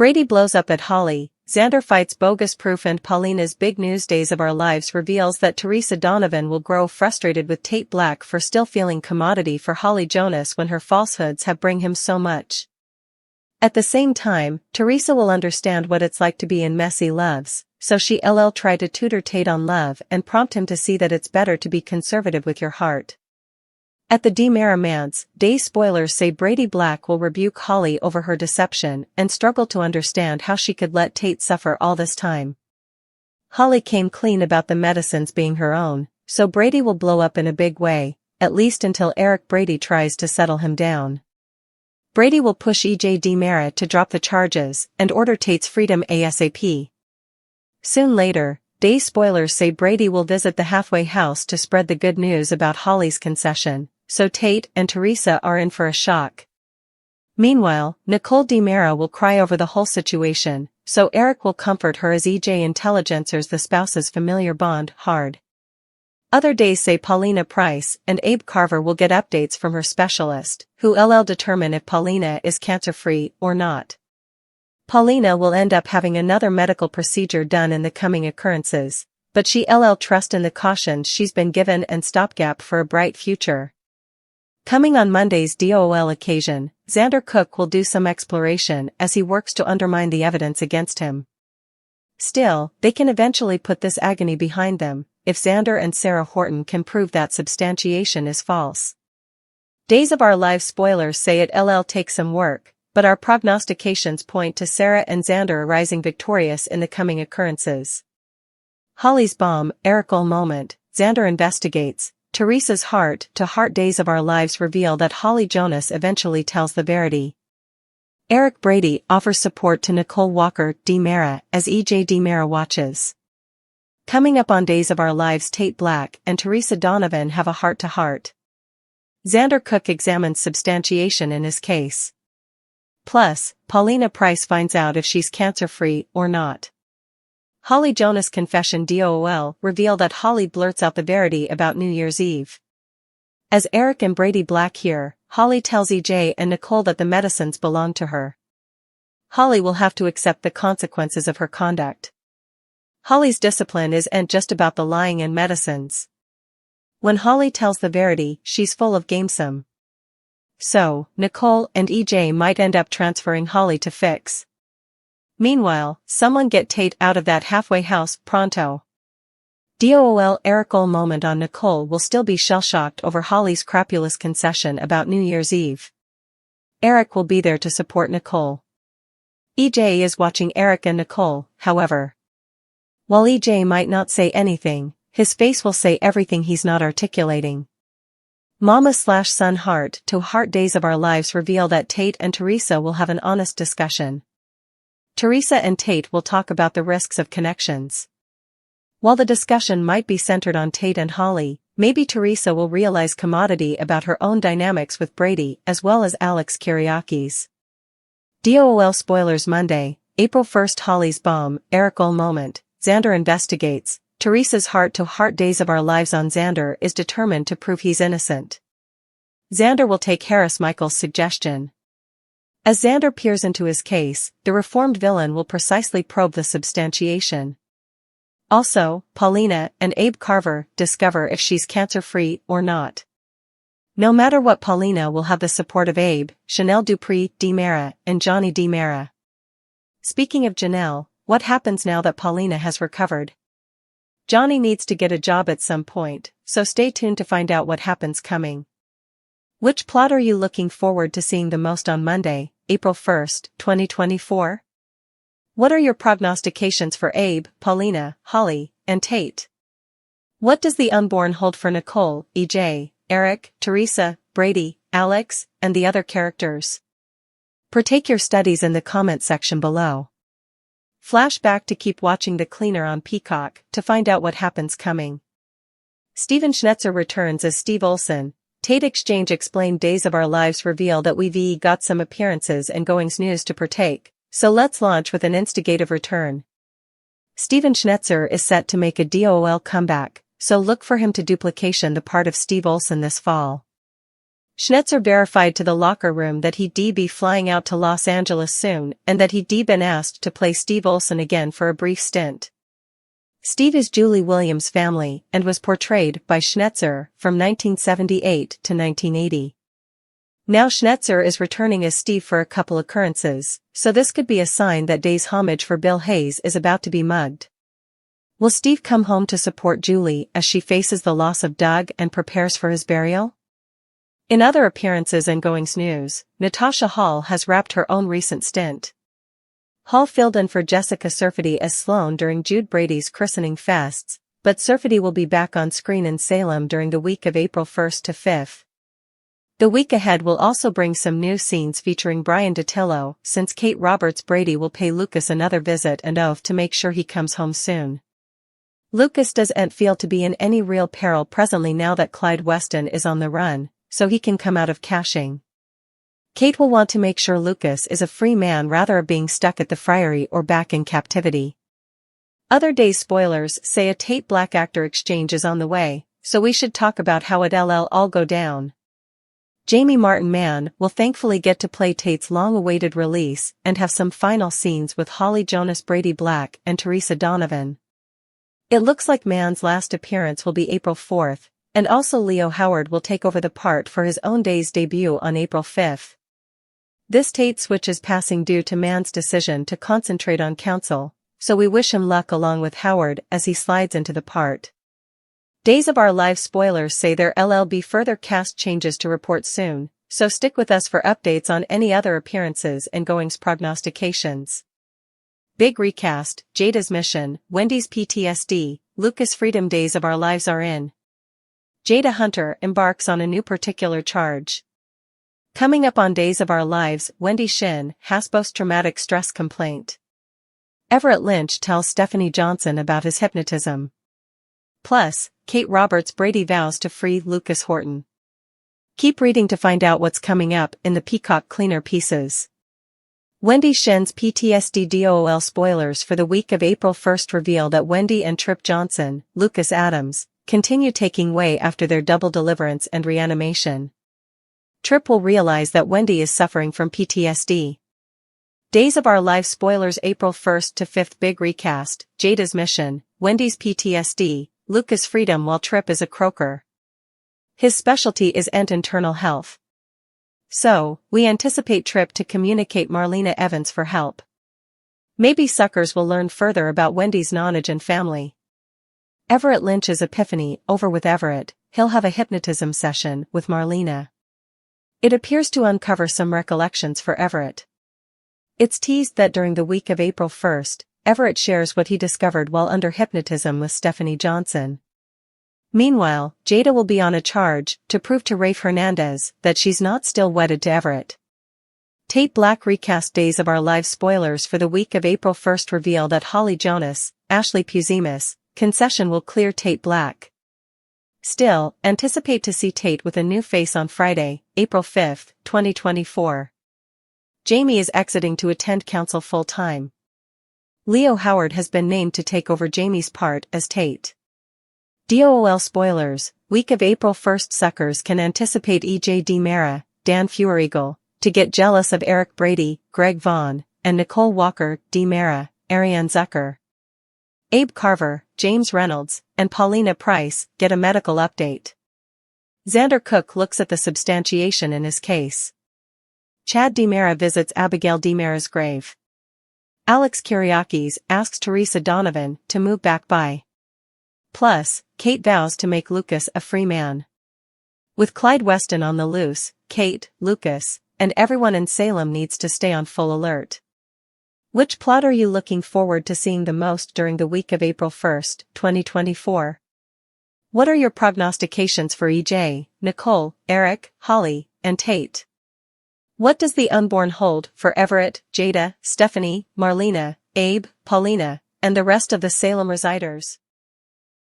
Brady blows up at Holly, Xander fights Bogus proof, and Paulina's big news Days of Our Lives reveals that Teresa Donovan will grow frustrated with Tate Black for still feeling commodity for Holly Jonas when her falsehoods have bring him so much. At the same time, Teresa will understand what it's like to be in messy loves, so she'll try to tutor Tate on love and prompt him to see that it's better to be conservative with your heart. At the DiMera manse, day spoilers say Brady Black will rebuke Holly over her deception and struggle to understand how she could let Tate suffer all this time. Holly came clean about the medicines being her own, so Brady will blow up in a big way, at least until Eric Brady tries to settle him down. Brady will push DiMera to drop the charges and order Tate's freedom ASAP. Soon later, day spoilers say Brady will visit the halfway house to spread the good news about Holly's concession, so Tate and Teresa are in for a shock. Meanwhile, Nicole DiMera will cry over the whole situation, so Eric will comfort her as intelligencers the spouse's familiar bond hard. Other days say Paulina Price and Abe Carver will get updates from her specialist, who'll determine if Paulina is cancer-free or not. Paulina will end up having another medical procedure done in the coming occurrences, but she'll trust in the cautions she's been given and stopgap for a bright future. Coming on Monday's DOL occasion, Xander Cook will do some exploration as he works to undermine the evidence against him. Still, they can eventually put this agony behind them, if Xander and Sarah Horton can prove that substantiation is false. Days of Our Lives spoilers say it'll take some work, but our prognostications point to Sarah and Xander rising victorious in the coming occurrences. Holly's bomb, Eric'll moment, Xander investigates, Teresa's heart-to-heart Days of Our Lives reveal that Holly Jonas eventually tells the verity. Eric Brady offers support to Nicole Walker DiMera as DiMera watches. Coming up on Days of Our Lives, Tate Black and Teresa Donovan have a heart-to-heart. Xander Cook examines substantiation in his case. Plus, Paulina Price finds out if she's cancer-free or not. Holly Jonas' confession DOL reveal that Holly blurts out the verity about New Year's Eve. As Eric and Brady Black hear, Holly tells EJ and Nicole that the medicines belong to her. Holly will have to accept the consequences of her conduct. Holly's discipline isn't just about the lying and medicines. When Holly tells the verity, she's full of gamesome. So, Nicole and EJ might end up transferring Holly to Fix. Meanwhile, someone get Tate out of that halfway house pronto. DOL Eric'll moment on Nicole will still be shell-shocked over Holly's crapulous concession about New Year's Eve. Eric will be there to support Nicole. EJ is watching Eric and Nicole, however. While EJ might not say anything, his face will say everything he's not articulating. Mama/son heart-to-heart Days of Our Lives reveal that Tate and Teresa will have an honest discussion. Teresa and Tate will talk about the risks of connections. While the discussion might be centered on Tate and Holly, maybe Teresa will realize commodity about her own dynamics with Brady as well as Alex Kyriakis. DOL spoilers Monday, April 1st. Holly's bomb, Eric'll moment, Xander investigates, Teresa's heart-to-heart Days of Our Lives on Xander is determined to prove he's innocent. Xander will take Harris Michael's suggestion. As Xander peers into his case, the reformed villain will precisely probe the substantiation. Also, Paulina and Abe Carver discover if she's cancer-free or not. No matter what, Paulina will have the support of Abe, Chanel Dupree DiMera, and Johnny DiMera. Speaking of Janelle, what happens now that Paulina has recovered? Johnny needs to get a job at some point, so stay tuned to find out what happens coming. Which plot are you looking forward to seeing the most on Monday, April 1st, 2024? What are your prognostications for Abe, Paulina, Holly, and Tate? What does the unborn hold for Nicole, EJ, Eric, Teresa, Brady, Alex, and the other characters? Partake your studies in the comment section below. Flashback to keep watching The Cleaner on Peacock to find out what happens coming. Steven Schnetzer returns as Steve Olson. Tate Exchange explained Days of Our Lives reveal that we've got some appearances and goings news to partake, so let's launch with an instigative return. Steven Schnetzer is set to make a DOL comeback, so look for him to duplication the part of Steve Olson this fall. Schnetzer verified to the locker room that he'd be flying out to Los Angeles soon and that he'd been asked to play Steve Olsen again for a brief stint. Steve is Julie Williams' family and was portrayed by Schnetzer from 1978 to 1980. Now Schnetzer is returning as Steve for a couple occurrences, so this could be a sign that Day's homage for Bill Hayes is about to be mugged. Will Steve come home to support Julie as she faces the loss of Doug and prepares for his burial? In other appearances and goings news, Natasha Hall has wrapped her own recent stint. Hall filled in for Jessica Surfety as Sloane during Jude Brady's christening fests, but Surfety will be back on screen in Salem during the week of April 1st to 5th. The week ahead will also bring some new scenes featuring Brian DiTillo, since Kate Roberts Brady will pay Lucas another visit and oath to make sure he comes home soon. Lucas doesn't feel to be in any real peril presently now that Clyde Weston is on the run, so he can come out of caching. Kate will want to make sure Lucas is a free man rather than being stuck at the Friary or back in captivity. Other Day spoilers say a Tate Black actor exchange is on the way, so we should talk about how it'll all go down. Jamie Martin Mann will thankfully get to play Tate's long-awaited release and have some final scenes with Holly Jonas Brady Black and Teresa Donovan. It looks like Mann's last appearance will be April 4th, and also Leo Howard will take over the part for his own Day's debut on April 5th. This Tate switch is passing due to Mann's decision to concentrate on counsel, so we wish him luck along with Howard as he slides into the part. Days of Our Lives spoilers say there'll be further cast changes to report soon, so stick with us for updates on any other appearances and goings prognostications. Big recast, Jada's mission, Wendy's PTSD, Lucas Freedom. Days of Our Lives are in. Jada Hunter embarks on a new particular charge. Coming up on Days of Our Lives, Wendy Shin has post-traumatic stress complaint. Everett Lynch tells Stephanie Johnson about his hypnotism. Plus, Kate Roberts Brady vows to free Lucas Horton. Keep reading to find out what's coming up in the Peacock Cleaner pieces. Wendy Shin's PTSD DOL spoilers for the week of April 1st reveal that Wendy and Trip Johnson, Lucas Adams, continue taking way after their double deliverance and reanimation. Trip will realize that Wendy is suffering from PTSD. Days of Our Lives spoilers April 1st to 5th. Big recast, Jada's mission, Wendy's PTSD, Lucas Freedom. While Trip is a croaker, his specialty is internal health. So, we anticipate Trip to communicate Marlena Evans for help. Maybe suckers will learn further about Wendy's nonage and family. Everett Lynch's epiphany over with Everett, he'll have a hypnotism session with Marlena. It appears to uncover some recollections for Everett. It's teased that during the week of April 1st, Everett shares what he discovered while under hypnotism with Stephanie Johnson. Meanwhile, Jada will be on a charge to prove to Rafe Hernandez that she's not still wedded to Everett. Tate Black recast. Days of Our Lives spoilers for the week of April 1st reveal that Holly Jonas, Ashley Puzimis, concession will clear Tate Black. Still, anticipate to see Tate with a new face on Friday, April 5th, 2024. Jamie is exiting to attend counsel full-time. Leo Howard has been named to take over Jamie's part as Tate. DOL spoilers, week of April 1st. Suckers can anticipate EJ DiMera, Dan Feuereagle, to get jealous of Eric Brady, Greg Vaughn, and Nicole Walker, DiMera, Ariane Zucker. Abe Carver, James Reynolds, and Paulina Price get a medical update. Xander Cook looks at the substantiation in his case. Chad DiMera visits Abigail DiMera's grave. Alex Kyriakis asks Teresa Donovan to move back by. Plus, Kate vows to make Lucas a free man. With Clyde Weston on the loose, Kate, Lucas, and everyone in Salem needs to stay on full alert. Which plot are you looking forward to seeing the most during the week of April 1st, 2024? What are your prognostications for EJ, Nicole, Eric, Holly, and Tate? What does the unborn hold for Everett, Jada, Stephanie, Marlena, Abe, Paulina, and the rest of the Salem residers?